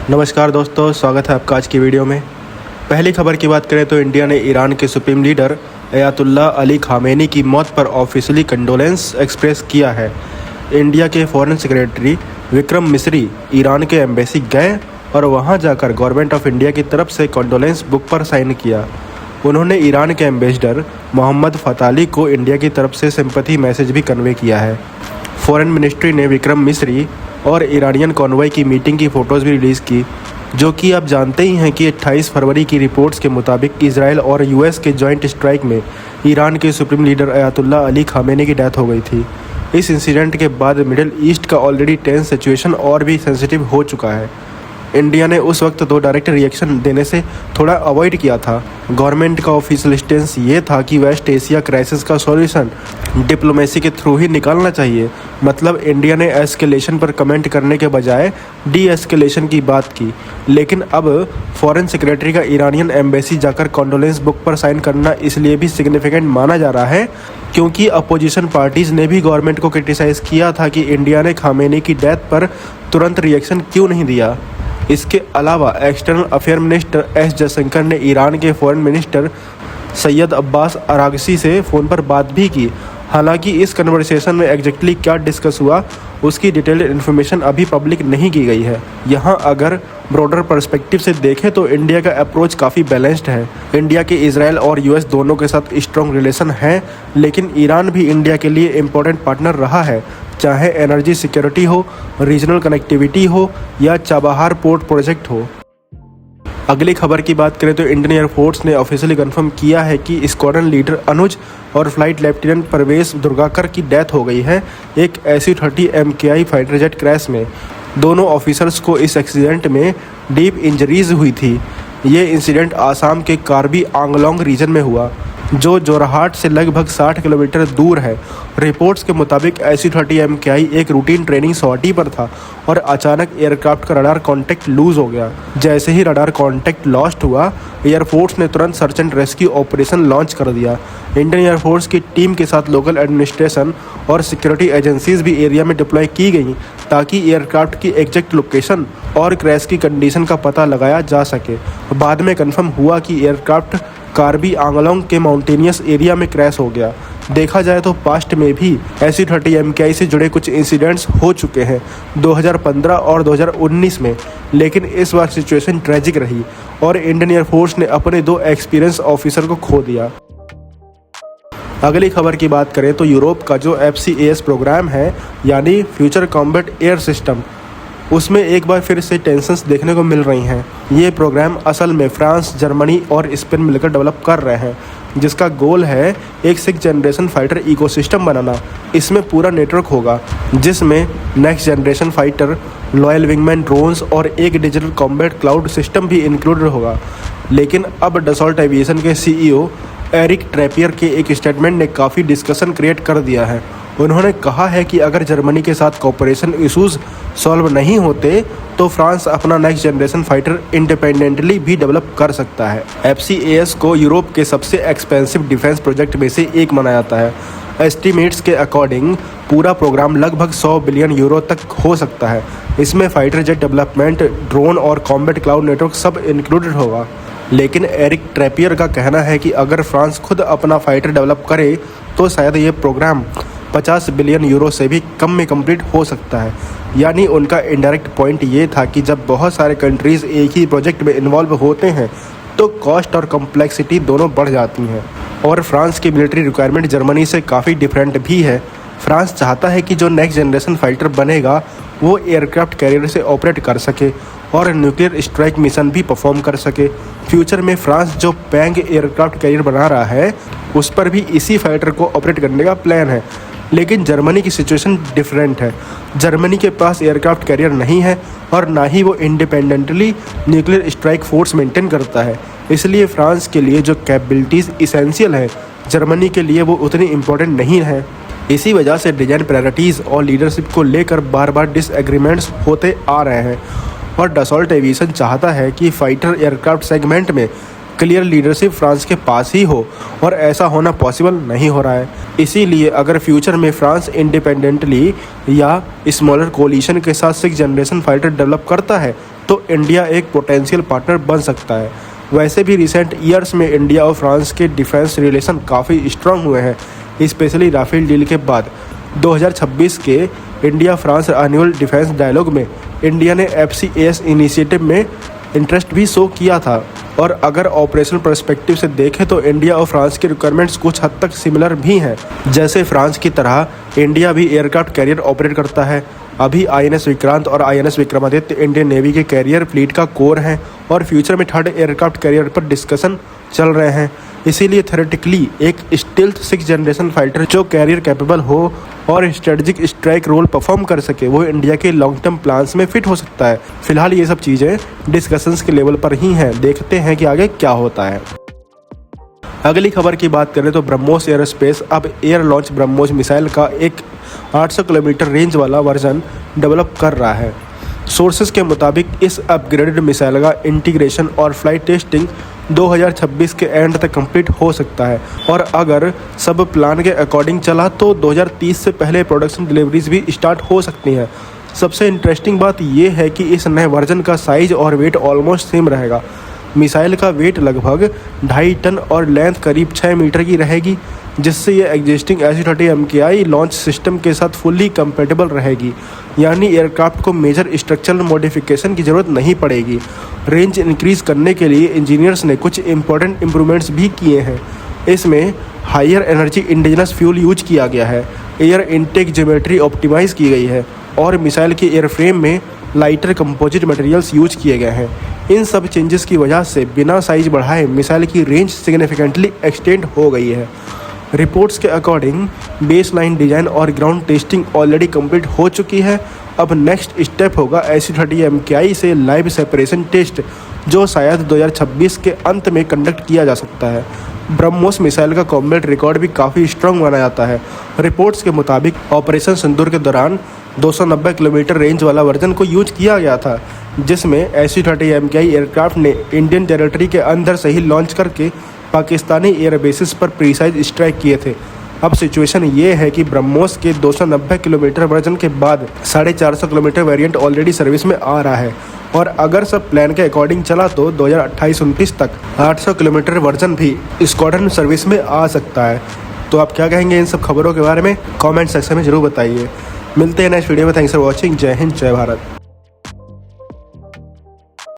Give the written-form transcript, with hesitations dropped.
नमस्कार दोस्तों, स्वागत है आपका आज की वीडियो में। पहली खबर की बात करें तो इंडिया ने ईरान के supreme leader Ayatollah Ali Khamenei की मौत पर ऑफिशियली कंडोलेंस एक्सप्रेस किया है। इंडिया के foreign secretary Vikram Misri Iran के एम्बेसी गए और वहां जाकर गवर्नमेंट ऑफ इंडिया की तरफ से कंडोलेंस बुक पर साइन किया। उन्होंने ईरान के एम्बेसडर मोहम्मद फताली को इंडिया की तरफ से सिंपैथी मैसेज भी कन्वे किया है। फॉरेन मिनिस्ट्री ने विक्रम मिस्री और ईरानियन कॉन्वॉय की मीटिंग की फ़ोटोज़ भी रिलीज़ की, जो कि आप जानते ही हैं कि 28 फरवरी की रिपोर्ट्स के मुताबिक इजराइल और यूएस के जॉइंट स्ट्राइक में ईरान के supreme leader Ayatollah Ali Khamenei की डेथ हो गई थी। इस इंसिडेंट के बाद मिडिल ईस्ट का ऑलरेडी टेंस सिचुएशन और भी सेंसिटिव हो चुका है। इंडिया ने उस वक्त तो डायरेक्ट रिएक्शन देने से थोड़ा अवॉइड किया था। गवर्नमेंट का ऑफिशियल स्टेंस ये था कि वेस्ट एशिया क्राइसिस का सॉल्यूशन डिप्लोमेसी के थ्रू ही निकालना चाहिए। मतलब इंडिया ने एस्केलेशन पर कमेंट करने के बजाय डी एस्केलेशन की बात की। लेकिन अब फॉरेन सेक्रेटरी का ईरानियन एम्बेसी जाकर कॉन्डोलेंस बुक पर साइन करना इसलिए भी सिग्निफिकेंट माना जा रहा है क्योंकि अपोजिशन पार्टीज़ ने भी गवर्नमेंट को क्रिटिसाइज़ किया था कि इंडिया ने खामेनी की डेथ पर तुरंत रिएक्शन क्यों नहीं दिया। इसके अलावा external affair minister S Jaishankar ने ईरान के foreign minister Syed Abbas Araghchi से फ़ोन पर बात भी की। हालांकि इस कन्वर्सेशन में एग्जैक्टली क्या डिस्कस हुआ उसकी डिटेल्ड इन्फॉर्मेशन अभी पब्लिक नहीं की गई है। यहाँ अगर ब्रॉडर पर्सपेक्टिव से देखें तो इंडिया का अप्रोच काफ़ी बैलेंस्ड है। इंडिया के इजराइल और यूएस दोनों के साथ स्ट्रॉन्ग रिलेशन है, लेकिन ईरान भी इंडिया के लिए इम्पोर्टेंट पार्टनर रहा है, चाहे एनर्जी सिक्योरिटी हो, रीजनल कनेक्टिविटी हो या चाबहार पोर्ट प्रोजेक्ट हो। अगली खबर की बात करें तो इंडियन एयरफोर्स ने ऑफिशियली कंफर्म किया है कि स्क्वाड्रन लीडर अनुज और फ्लाइट लेफ्टिनेंट परवेश दुर्गाकर की डेथ हो गई है एक SU-30 MKI fighter jet crash में। दोनों ऑफिसर्स को इस एक्सीडेंट में डीप इंजरीज हुई थी। ये इंसिडेंट आसाम के कार्बी आंगलोंग रीजन में हुआ, जो जोरहाट से लगभग 60 किलोमीटर दूर है। रिपोर्ट्स के मुताबिक SU-30 MKI एक रूटीन ट्रेनिंग सॉर्टी पर था और अचानक एयरक्राफ्ट का रडार कांटेक्ट लूज हो गया। जैसे ही रडार कांटेक्ट लॉस्ट हुआ, एयरफोर्स ने तुरंत search and rescue operation launch कर दिया। इंडियन एयरफोर्स की टीम के साथ लोकल एडमिनिस्ट्रेशन और सिक्योरिटी एजेंसीज भी एरिया में डिप्लॉय की गई ताकि एयरक्राफ्ट की एग्जैक्ट लोकेशन और क्रैश की कंडीशन का पता लगाया जा सके। बाद में कन्फर्म हुआ कि एयरक्राफ्ट कार्बी आंगलोंग के माउंटेनियस एरिया में क्रैश हो गया। देखा जाए तो पास्ट में भी SU-30 MKI से जुड़े कुछ इंसिडेंट्स हो चुके हैं 2015 और 2019 में, लेकिन इस बार सिचुएशन ट्रेजिक रही और इंडियन एयरफोर्स ने अपने 2 एक्सपीरियंस ऑफिसर को खो दिया। अगली खबर की बात करें तो यूरोप का जो FCAS प्रोग्राम है, यानी फ्यूचर कॉम्बैट एयर सिस्टम, उसमें एक बार फिर से टेंशन्स देखने को मिल रही हैं। ये प्रोग्राम असल में फ्रांस, जर्मनी और स्पेन मिलकर डेवलप कर रहे हैं, जिसका गोल है एक 6th जनरेशन फाइटर इकोसिस्टम बनाना। इसमें पूरा नेटवर्क होगा जिसमें next generation fighter, loyal wingman drones और एक डिजिटल कॉम्बैट क्लाउड सिस्टम भी इंक्लूडेड होगा। लेकिन अब डसॉल्ट एविएशन के CEO एरिक ट्रैपियर के एक स्टेटमेंट ने काफ़ी डिस्कशन क्रिएट कर दिया है। उन्होंने कहा है कि अगर जर्मनी के साथ कोऑपरेशन इशूज़ सॉल्व नहीं होते तो फ्रांस अपना नेक्स्ट जनरेशन फाइटर इंडिपेंडेंटली भी डेवलप कर सकता है। FCAS को यूरोप के सबसे एक्सपेंसिव डिफेंस प्रोजेक्ट में से एक माना जाता है। एस्टिमेट्स के अकॉर्डिंग पूरा प्रोग्राम लगभग 100 बिलियन यूरो तक हो सकता है। इसमें फाइटर जेट डेवलपमेंट, ड्रोन और कॉम्बैट क्लाउड नेटवर्क सब इंक्लूडेड होगा। लेकिन एरिक ट्रैपियर का कहना है कि अगर फ्रांस खुद अपना फाइटर डेवलप करे तो शायद ये प्रोग्राम 50 बिलियन यूरो से भी कम में कंप्लीट हो सकता है। यानी उनका इनडायरेक्ट पॉइंट ये था कि जब बहुत सारे कंट्रीज़ एक ही प्रोजेक्ट में इन्वॉल्व होते हैं तो कॉस्ट और कॉम्प्लेक्सिटी दोनों बढ़ जाती हैं। और फ्रांस की मिलिट्री रिक्वायरमेंट जर्मनी से काफ़ी डिफरेंट भी है। फ्रांस चाहता है कि जो नेक्स्ट जनरेशन फाइटर बनेगा वो एयरक्राफ्ट कैरियर से ऑपरेट कर सके और न्यूक्लियर स्ट्राइक मिशन भी परफॉर्म कर सके। फ्यूचर में फ्रांस जो पैंग एयरक्राफ्ट कैरियर बना रहा है उस पर भी इसी फाइटर को ऑपरेट करने का प्लान है। लेकिन जर्मनी की सिचुएशन डिफरेंट है। जर्मनी के पास एयरक्राफ्ट कैरियर नहीं है और ना ही वो independently nuclear strike force maintain करता है। इसलिए फ्रांस के लिए जो कैपेबिलिटीज़ इसेंशियल है, जर्मनी के लिए वो उतनी इम्पोर्टेंट नहीं है। इसी वजह से डिजाइन प्रायोरिटीज़ और लीडरशिप को लेकर बार बार डिसएग्रीमेंट्स होते आ रहे हैं और डसॉल्ट एविएशन चाहता है कि फाइटर एयरक्राफ्ट सेगमेंट में क्लियर लीडरशिप फ्रांस के पास ही हो और ऐसा होना पॉसिबल नहीं हो रहा है। इसीलिए अगर फ्यूचर में फ्रांस इंडिपेंडेंटली या स्मॉलर कोलिशन के साथ 6th जनरेशन फाइटर डेवलप करता है तो इंडिया एक पोटेंशियल पार्टनर बन सकता है। वैसे भी रिसेंट ईयर्स में इंडिया और फ्रांस के डिफेंस रिलेशन काफ़ी स्ट्रांग हुए हैं, स्पेशली राफेल डील के बाद। 2026 के India France annual defence dialogue में इंडिया ने FCAS इनिशिएटिव में इंटरेस्ट भी शो किया था। और अगर ऑपरेशनल पर्सपेक्टिव से देखें तो इंडिया और फ्रांस के रिक्वायरमेंट्स कुछ हद तक सिमिलर भी हैं। जैसे फ्रांस की तरह इंडिया भी एयरक्राफ्ट कैरियर ऑपरेट करता है। अभी INS विक्रांत और INS विक्रमादित्य इंडियन नेवी के कैरियर फ्लीट का कोर हैं और फ्यूचर में थर्ड एयरक्राफ्ट कैरियर पर डिस्कशन चल रहे हैं। इसीलिए थ्योरेटिकली एक स्टील्थ 6th जनरेशन फाइटर जो कैरियर कैपेबल हो और स्ट्रेटजिक स्ट्राइक रोल परफॉर्म कर सके, वो इंडिया के लॉन्ग टर्म प्लान्स में फिट हो सकता है। फिलहाल ये सब चीज़ें डिस्कशंस के लेवल पर ही हैं, देखते हैं कि आगे क्या होता है। अगली खबर की बात करें तो ब्रह्मोस एयरोस्पेस अब एयर लॉन्च ब्रह्मोस मिसाइल का एक 800 किलोमीटर रेंज वाला वर्जन डेवलप कर रहा है। सोर्सेज के मुताबिक इस अपग्रेडेड मिसाइल का इंटीग्रेशन और फ्लाइट टेस्टिंग 2026 के एंड तक कंप्लीट हो सकता है और अगर सब प्लान के अकॉर्डिंग चला तो 2030 से पहले प्रोडक्शन डिलीवरीज भी स्टार्ट हो सकती हैं। सबसे इंटरेस्टिंग बात यह है कि इस नए वर्जन का साइज और वेट ऑलमोस्ट सेम रहेगा। मिसाइल का वेट लगभग 2.5 टन और लेंथ करीब 6 मीटर की रहेगी, जिससे ये existing SU-30 MKI launch system के साथ फुल्ली कंपेटेबल रहेगी। यानी एयरक्राफ्ट को मेजर स्ट्रक्चरल मॉडिफिकेशन की ज़रूरत नहीं पड़ेगी। रेंज इंक्रीज़ करने के लिए इंजीनियर्स ने कुछ इंपॉर्टेंट इम्प्रूवमेंट्स भी किए हैं। इसमें higher energy indigenous fuel use किया गया है, एयर इनटेक ज्योमेट्री ऑप्टिमाइज की गई है और मिसाइल के एयरफ्रेम में लाइटर कंपोजिट मटेरियल्स यूज किए गए हैं। इन सब चेंजेस की वजह से बिना साइज बढ़ाए मिसाइल की रेंज सिग्निफिकेंटली एक्सटेंड हो गई है। रिपोर्ट्स के अकॉर्डिंग बेसलाइन डिज़ाइन और ग्राउंड टेस्टिंग ऑलरेडी कंप्लीट हो चुकी है। अब नेक्स्ट स्टेप होगा SU-30 MKI से लाइव सेपरेशन टेस्ट, जो शायद 2026 के अंत में कंडक्ट किया जा सकता है। ब्रह्मोस मिसाइल का कॉम्बैट रिकॉर्ड भी काफ़ी स्ट्रांग माना जाता है। रिपोर्ट्स के मुताबिक ऑपरेशन सिंदूर के दौरान 290 किलोमीटर रेंज वाला वर्जन को यूज किया गया था, जिसमें SU-30 MKI एयरक्राफ्ट ने इंडियन टेरिटरी के अंदर से ही लॉन्च करके पाकिस्तानी एयरबेसिस पर प्रीसाइज स्ट्राइक किए थे। अब सिचुएशन ये है कि ब्रह्मोस के 290 किलोमीटर वर्जन के बाद 450 किलोमीटर वेरिएंट ऑलरेडी सर्विस में आ रहा है और अगर सब प्लान के अकॉर्डिंग चला तो 2028-29 तक 800 किलोमीटर वर्जन भी स्क्वाड्रन सर्विस में आ सकता है। तो आप क्या कहेंगे इन सब खबरों के बारे में? कमेंट सेक्शन में जरूर बताइए। मिलते हैं नेक्स्ट वीडियो में। Thanks for watching. जय हिंद, जय भारत।